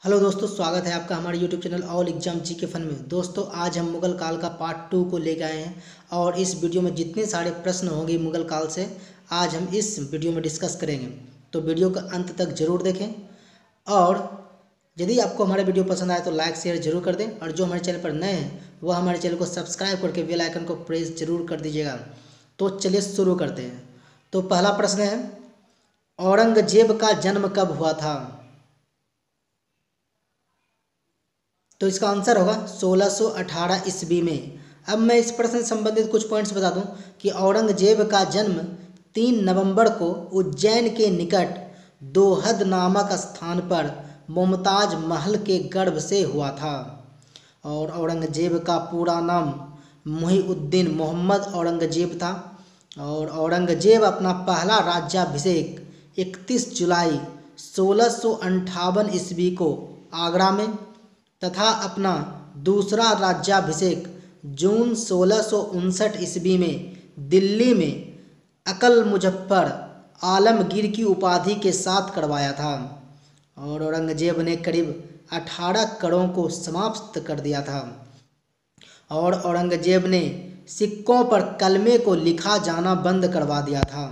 Hello दोस्तों, स्वागत है आपका हमारे यूट्यूब चैनल ऑल एग्जाम जी के फन में। दोस्तों, आज हम मुगल काल का पार्ट 2 को लेकर आए हैं और इस वीडियो में जितने सारे प्रश्न होंगे मुगल काल से आज हम इस वीडियो में डिस्कस करेंगे। तो वीडियो का अंत तक जरूर देखें और यदि आपको हमारा वीडियो पसंद आए तो लाइक शेयर जरूर कर दें और जो हमारे चैनल पर नए हैं वह हमारे चैनल को सब्सक्राइब करके बेल आइकन को प्रेस जरूर कर दीजिएगा। तो चलिए शुरू करते हैं। तो पहला प्रश्न है, औरंगजेब का जन्म कब हुआ था? तो इसका आंसर होगा 1618 ईस्वी में। अब मैं इस प्रश्न से संबंधित कुछ पॉइंट्स बता दूं कि औरंगजेब का जन्म 3 नवंबर को उज्जैन के निकट दोहद नामक स्थान पर मुमताज महल के गर्भ से हुआ था। और औरंगजेब का पूरा नाम मुहीउद्दीन मोहम्मद औरंगजेब था। और औरंगजेब अपना पहला राज्याभिषेक 31 जुलाई 1658 ईस्वी को आगरा में तथा अपना दूसरा राज्याभिषेक जून 1659 ईस्वी में दिल्ली में अकल मुजफ्फर आलमगीर की उपाधि के साथ करवाया था। और औरंगजेब ने करीब 18 करों को समाप्त कर दिया था। और औरंगजेब ने सिक्कों पर कलमे को लिखा जाना बंद करवा दिया था।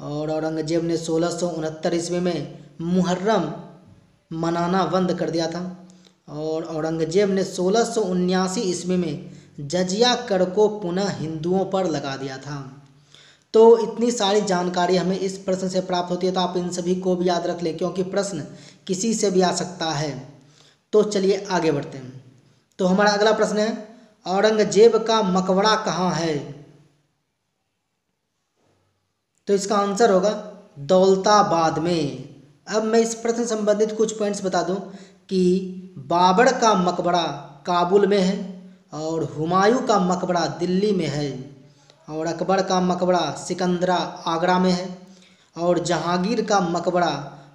और औरंगजेब ने 1669 ईस्वी में मुहर्रम मनाना बंद कर दिया था। और औरंगजेब ने 1679 ईस्वी में जजिया कर को पुनः हिंदुओं पर लगा दिया था। तो इतनी सारी जानकारी हमें इस प्रश्न से प्राप्त होती है, तो आप इन सभी को भी याद रख लें क्योंकि प्रश्न किसी से भी आ सकता है। तो चलिए आगे बढ़ते हैं। तो हमारा अगला प्रश्न है, औरंगजेब का मकबरा कहाँ है? तो इसका आंसर होगा दौलताबाद में। अब मैं इस प्रश्न से संबंधित कुछ पॉइंट्स बता दूं कि बाबर का मकबरा काबुल में है और हुमायूं का मकबरा दिल्ली में है और अकबर का मकबरा सिकंदरा आगरा में है और जहांगीर का मकबरा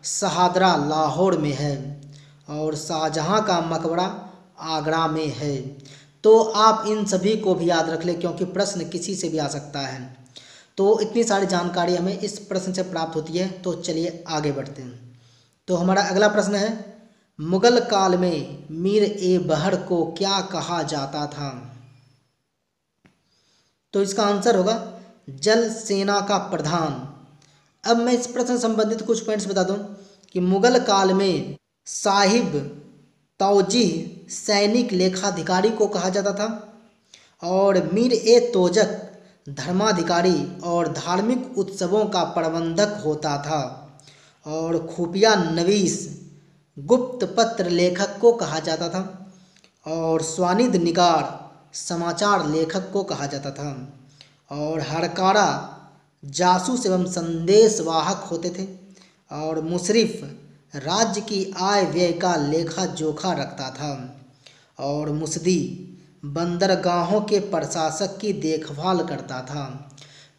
शहादरा लाहौर में है और शाहजहां का मकबरा आगरा में है। तो आप इन सभी को भी याद रख लें क्योंकि प्रश्न किसी से भी आ सकता है। तो इतनी सारी जानकारी हमें इस प्रश्न से प्राप्त होती है। तो चलिए आगे बढ़ते हैं। तो हमारा अगला प्रश्न है, मुगल काल में मीर ए बहर को क्या कहा जाता था? तो इसका आंसर होगा जल सेना का प्रधान। अब मैं इस प्रश्न से संबंधित कुछ पॉइंट्स बता दूं कि मुगल काल में साहिब तौजीह सैनिक लेखाधिकारी को कहा जाता था और मीर ए तोजक धर्माधिकारी और धार्मिक उत्सवों का प्रबंधक होता था और खुफिया नवीस गुप्त पत्र लेखक को कहा जाता था और स्वानिद निगार समाचार लेखक को कहा जाता था और हरकारा जासूस एवं संदेश वाहक होते थे और मुशरिफ राज्य की आय व्यय का लेखा जोखा रखता था और मुसदी बंदरगाहों के प्रशासक की देखभाल करता था।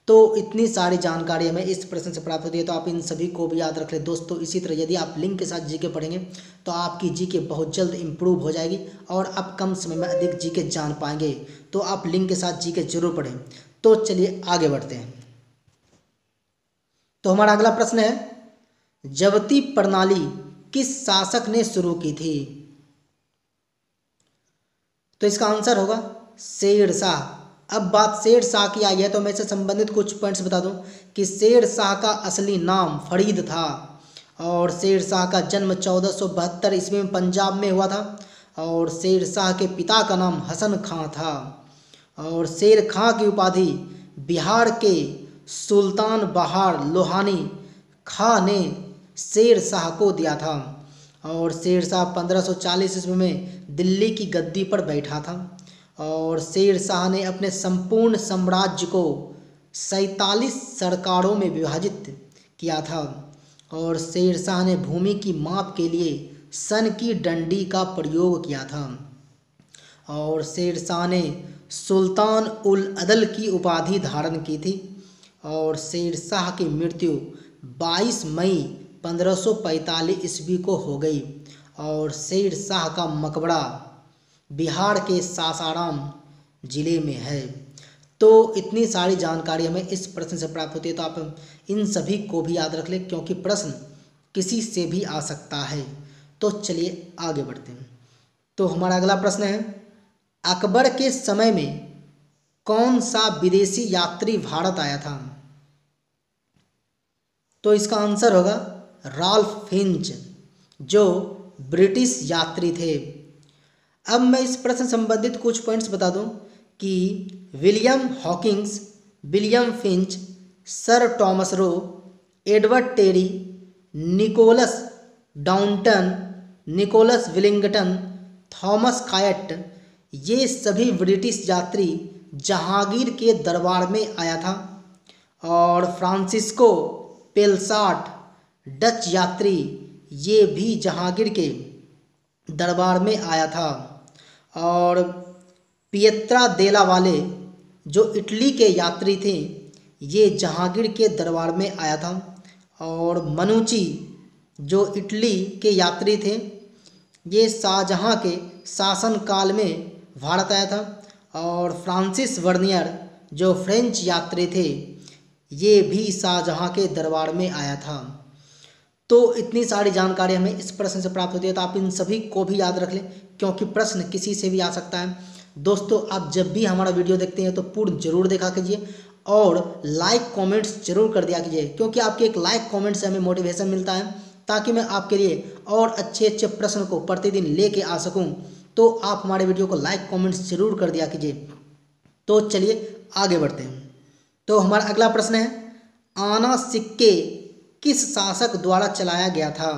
तो इतनी सारी जानकारी हमें इस प्रश्न से प्राप्त होती है, तो आप इन सभी को भी याद रख लें दोस्तों। इसी तरह यदि आप लिंक के साथ जीके पढ़ेंगे तो आपकी जीके बहुत जल्द इम्प्रूव हो जाएगी और आप कम समय में अधिक जीके जान पाएंगे। तो आप लिंक के साथ जीके जरूर पढ़ें। तो चलिए आगे बढ़ते हैं। तो हमारा अगला प्रश्न है, जबती प्रणाली किस शासक ने शुरू की थी? तो इसका आंसर होगा शेर शाह। अब बात शेर शाह की आई है तो मैं इससे संबंधित कुछ पॉइंट्स बता दूं कि शेर शाह का असली नाम फरीद था और शेर शाह का जन्म 1472 ईस्वी में पंजाब में हुआ था और शेर शाह के पिता का नाम हसन खां था और शेर खां की उपाधि बिहार के सुल्तान बहार लोहानी खां ने शेर शाह को दिया था और शेर शाह 1540 ईस्वी में दिल्ली की गद्दी पर बैठा था और शेर शाह ने अपने संपूर्ण साम्राज्य को 47 सरकारों में विभाजित किया था और शेर शाह ने भूमि की माप के लिए सन की डंडी का प्रयोग किया था और शेर शाह ने सुल्तान उल अदल की उपाधि धारण की थी और शेर शाह की मृत्यु 22 मई 1545 ईस्वी को हो गई और शेर शाह का मकबरा बिहार के सासाराम जिले में है। तो इतनी सारी जानकारी हमें इस प्रश्न से प्राप्त होती है, तो आप इन सभी को भी याद रख लें क्योंकि प्रश्न किसी से भी आ सकता है। तो चलिए आगे बढ़ते हैं। तो हमारा अगला प्रश्न है, अकबर के समय में कौन सा विदेशी यात्री भारत आया था? तो इसका आंसर होगा राल्फ फिंच, जो ब्रिटिश यात्री थे। अब मैं इस प्रश्न संबंधित कुछ पॉइंट्स बता दूं कि William Hawkins, William Finch, sir Thomas Roe, Edward Terry, Nicholas Downton, Nicholas Willington, Thomas Kite, ये सभी ब्रिटिश यात्री जहांगीर के दरबार में आया था। और फ्रांसिस्को पेलसाट, डच यात्री, ये भी जहांगीर के दरबार में आया था। और पियत्रा देला वाले, जो इटली के यात्री थे, ये जहांगीर के दरबार में आया था। और मनुची, जो इटली के यात्री थे, ये शाहजहां के शासनकाल में भारत आया था। और फ्रांसिस वर्नियर, जो फ्रेंच यात्री थे, ये भी शाहजहां के दरबार में आया था। तो इतनी सारी जानकारी हमें इस प्रश्न से प्राप्त होती है, तो आप इन सभी को भी याद रख लें, क्योंकि प्रश्न किसी से भी आ सकता है। दोस्तों, आप जब भी हमारा वीडियो देखते हैं तो पूर्ण जरूर देखा कीजिए और लाइक कमेंट्स जरूर कर दिया कीजिए, क्योंकि आपके एक लाइक कमेंट से हमें मोटिवेशन मिलता है, ताकि मैं आपके लिए और अच्छे अच्छे प्रश्न को प्रतिदिन लेके आ सकूं। तो आप हमारे वीडियो को लाइक कमेंट्स जरूर कर दिया कीजिए। तो चलिए आगे बढ़ते हैं। तो हमारा अगला प्रश्न है, आना सिक्के किस शासक द्वारा चलाया गया था?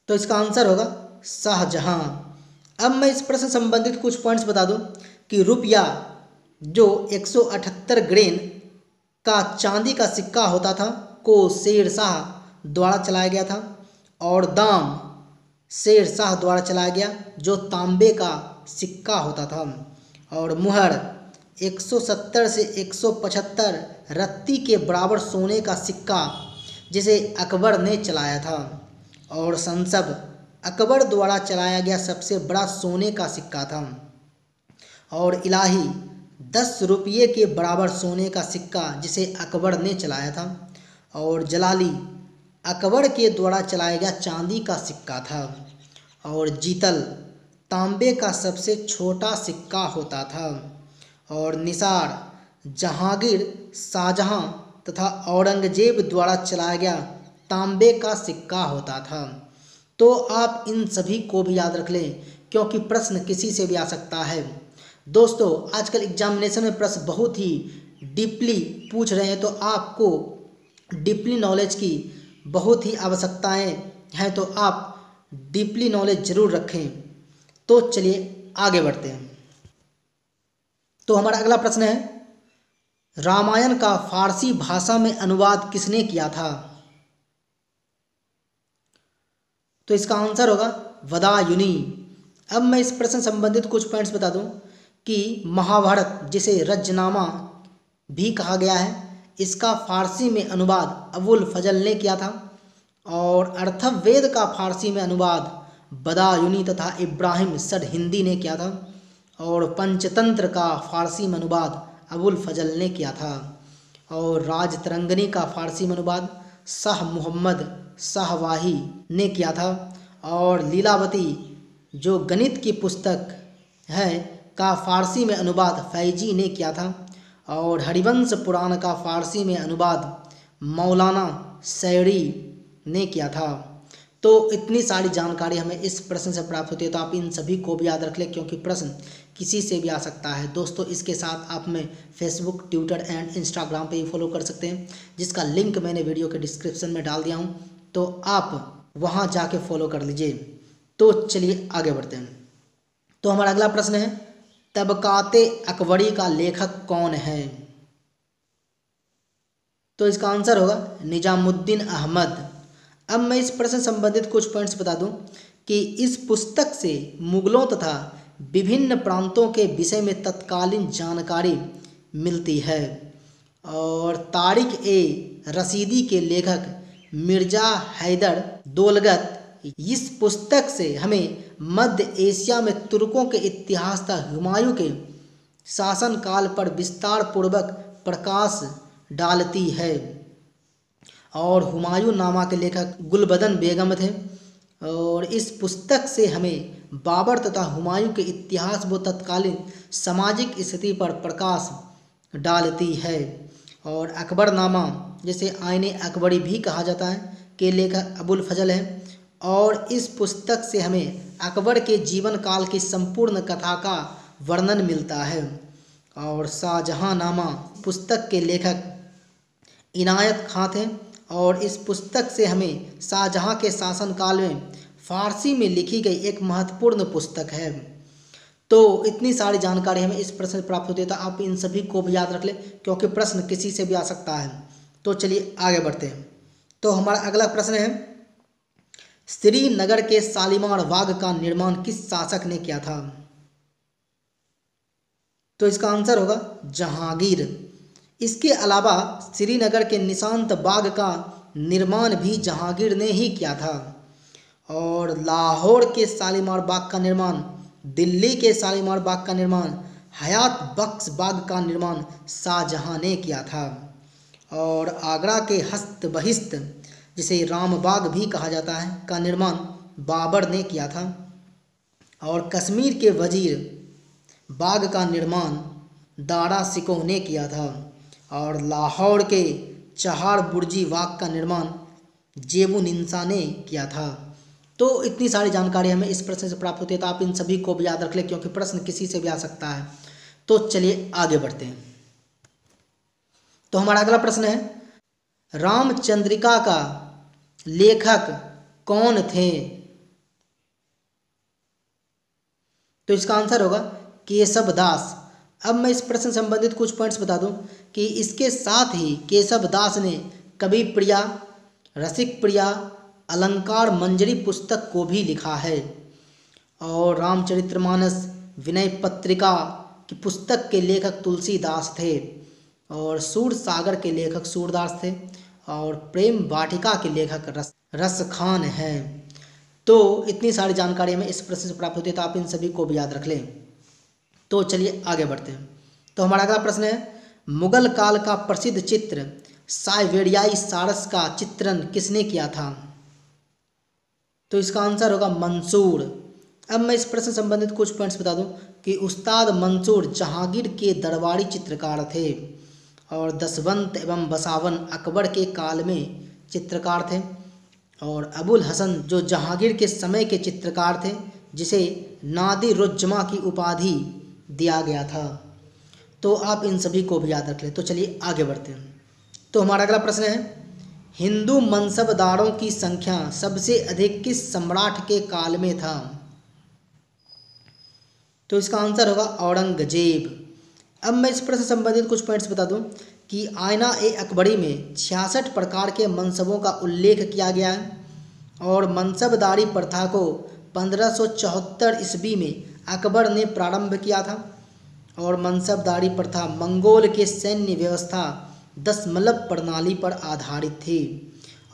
तो इसका आंसर होगा शाहजहां। अब मैं इस प्रश्न संबंधित कुछ पॉइंट्स बता दूं कि रुपया, जो 178 ग्रेन का चांदी का सिक्का होता था, को शेर शाह द्वारा चलाया गया था। और दाम शेर शाह द्वारा चलाया गया, जो तांबे का सिक्का होता था। और मुहर 170 से 175 रत्ती के बराबर सोने का सिक्का, जिसे अकबर ने चलाया था। और संसब अकबर द्वारा चलाया गया सबसे बड़ा सोने का सिक्का था। और इलाही 10 रुपये के बराबर सोने का सिक्का, जिसे अकबर ने चलाया था। और जलाली अकबर के द्वारा चलाया गया चांदी का सिक्का था। और जीतल तांबे का सबसे छोटा सिक्का होता था। और निसार जहांगीर, शाहजहां तथा औरंगजेब द्वारा चलाया गया तांबे का सिक्का होता था। तो आप इन सभी को भी याद रख लें, क्योंकि प्रश्न किसी से भी आ सकता है। दोस्तों, आजकल एग्जामिनेशन में प्रश्न बहुत ही डीपली पूछ रहे हैं, तो आपको डीपली नॉलेज की बहुत ही आवश्यकताएं हैं, तो आप डीपली नॉलेज जरूर रखें। तो चलिए आगे बढ़ते हैं। तो हमारा अगला प्रश्न है, रामायण का फारसी भाषा में अनुवाद किसने किया था? तो इसका आंसर होगा बदायूनी। अब मैं इस प्रश्न संबंधित कुछ पॉइंट्स बता दूं कि महाभारत, जिसे रजनामा भी कहा गया है, इसका फारसी में अनुवाद अबुल फजल ने किया था। और अर्थवेद का फारसी में अनुवाद बदायूनी तथा इब्राहिम सरहिंदी ने किया था। और पंचतंत्र का फारसी में अनुवाद अबुल फजल ने किया था। और राजतरंगिणी का फारसी में अनुवाद शाह मोहम्मद शाहवाही ने किया था। और लीलावती, जो गणित की पुस्तक है, का फारसी में अनुवाद फैजी ने किया था। और हरिवंश पुराण का फारसी में अनुवाद मौलाना शैरी ने किया था। तो इतनी सारी जानकारी हमें इस प्रश्न से प्राप्त होती है, तो आप इन सभी को भी याद रख लें, क्योंकि प्रश्न किसी से भी आ सकता है। दोस्तों, इसके साथ आप हमें फेसबुक, ट्विटर एंड इंस्टाग्राम पे भी फॉलो कर सकते हैं, जिसका लिंक मैंने वीडियो के डिस्क्रिप्शन में डाल दिया हूँ, तो आप वहाँ जाके फॉलो कर लीजिए। तो चलिए आगे बढ़ते हैं। तो हमारा अगला प्रश्न है, तबकाते अकबरी का लेखक कौन है? तो इसका आंसर होगा निजामुद्दीन अहमद। अब मैं इस प्रश्न संबंधित कुछ पॉइंट्स बता दूं कि इस पुस्तक से मुगलों तथा विभिन्न प्रांतों के विषय में तत्कालीन जानकारी मिलती है। और तारिक ए रसीदी के लेखक मिर्जा हैदर दौलत, इस पुस्तक से हमें मध्य एशिया में तुर्कों के इतिहास तथा हुमायूं के शासनकाल पर विस्तार पूर्वक प्रकाश डालती है। और हुमायूं नामा के लेखक गुलबदन बेगम थे। और इस पुस्तक से हमें बाबर तथा हुमायूं के इतिहास व तत्कालीन सामाजिक स्थिति पर प्रकाश डालती है। और अकबरनामा, जिसे आईने अकबरी भी कहा जाता है, के लेखक अबुल फजल है। और इस पुस्तक से हमें अकबर के जीवन काल की संपूर्ण कथा का वर्णन मिलता है। और शाहजहां नामा पुस्तक के लेखक इनायत खां थे। और इस पुस्तक से हमें शाहजहां के शासनकाल में फारसी में लिखी गई एक महत्वपूर्ण पुस्तक है। तो इतनी सारी जानकारी हमें इस प्रश्न से प्राप्त होती है, तो आप इन सभी को भी याद रख लें क्योंकि प्रश्न किसी से भी आ सकता है। तो चलिए आगे बढ़ते हैं। तो हमारा अगला प्रश्न है, श्रीनगर के शालीमार बाग का निर्माण किस शासक ने किया था? तो इसका आंसर होगा जहांगीर। इसके अलावा श्रीनगर के निशांत बाग का निर्माण भी जहांगीर ने ही किया था। और लाहौर के शालीमार बाग का निर्माण, दिल्ली के शालीमार बाग का निर्माण, हयात बख्श बाग का निर्माण शाहजहां ने किया था। और आगरा के हस्त बहिस्त, जिसे राम बाग भी कहा जाता है, का निर्माण बाबर ने किया था। और कश्मीर के वजीर बाग का निर्माण दारा शिकोह ने किया था। और लाहौर के चहार बुर्जी बाग का निर्माण जेबू निंसा ने किया था। तो इतनी सारी जानकारी हमें इस प्रश्न से प्राप्त होती है, तो आप इन सभी को भी याद रख लें क्योंकि प्रश्न किसी से भी आ सकता है। तो चलिए आगे बढ़ते हैं। तो हमारा अगला प्रश्न है, रामचंद्रिका का लेखक कौन थे? तो इसका आंसर होगा केशव दास। अब मैं इस प्रश्न से संबंधित कुछ पॉइंट्स बता दूं कि इसके साथ ही केशव दास ने कवि प्रिया, रसिक प्रिया, अलंकार मंजरी पुस्तक को भी लिखा है। और रामचरितमानस, विनय पत्रिका की पुस्तक के लेखक तुलसीदास थे। और सूर सागर के लेखक सूरदास थे। और प्रेम वाटिका के लेखक रसखान हैं। तो इतनी सारी जानकारी हमें इस प्रश्न से प्राप्त होती है, तो आप इन सभी को भी याद रख लें। तो चलिए आगे बढ़ते हैं। तो हमारा अगला प्रश्न है, मुगल काल का प्रसिद्ध चित्र साइवेरियाई सारस का चित्रण किसने किया था? तो इसका आंसर होगा मंसूर। अब मैं इस प्रश्न से संबंधित कुछ पॉइंट्स बता दूं कि उस्ताद मंसूर जहांगीर के दरबारी चित्रकार थे। और दसवंत एवं बसावन अकबर के काल में चित्रकार थे। और अबुल हसन जो जहांगीर के समय के चित्रकार थे, जिसे नादिरुज्जमा की उपाधि दिया गया था। तो आप इन सभी को भी याद रख लें। तो चलिए आगे बढ़ते हैं। तो हमारा अगला प्रश्न है, हिंदू मनसबदारों की संख्या सबसे अधिक किस सम्राट के काल में था? तो इसका आंसर होगा औरंगजेब। अब मैं इस प्रश्न से संबंधित कुछ पॉइंट्स बता दूं कि आईना ए अकबरी में 66 प्रकार के मनसबों का उल्लेख किया गया है। और मनसबदारी प्रथा को 1574 ईस्वी में अकबर ने प्रारंभ किया था। और मनसबदारी प्रथा मंगोल के सैन्य व्यवस्था दशमलव प्रणाली पर आधारित थी।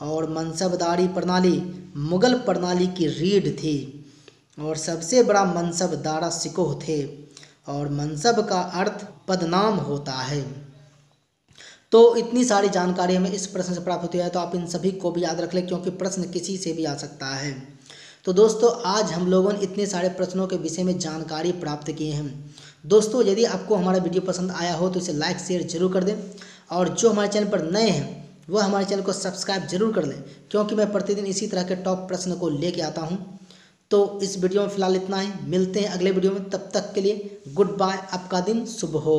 और मनसबदारी प्रणाली मुगल प्रणाली की रीढ़ थी। और सबसे बड़ा मनसब दारा शिकोह थे। और मनसब का अर्थ पदनाम होता है। तो इतनी सारी जानकारी हमें इस प्रश्न से प्राप्त होती है, तो आप इन सभी को भी याद रख लें क्योंकि प्रश्न किसी से भी आ सकता है। तो दोस्तों, आज हम लोगों ने इतने सारे प्रश्नों के विषय में जानकारी प्राप्त किए हैं। दोस्तों, यदि आपको हमारा वीडियो पसंद आया हो तो इसे लाइक शेयर जरूर कर दें। और जो हमारे चैनल पर नए हैं वह हमारे चैनल को सब्सक्राइब जरूर कर लें, क्योंकि मैं प्रतिदिन इसी तरह के टॉप प्रश्न को लेके आता हूँ। तो इस वीडियो में फिलहाल इतना ही, मिलते हैं अगले वीडियो में। तब तक के लिए गुड बाय, आपका दिन शुभ हो।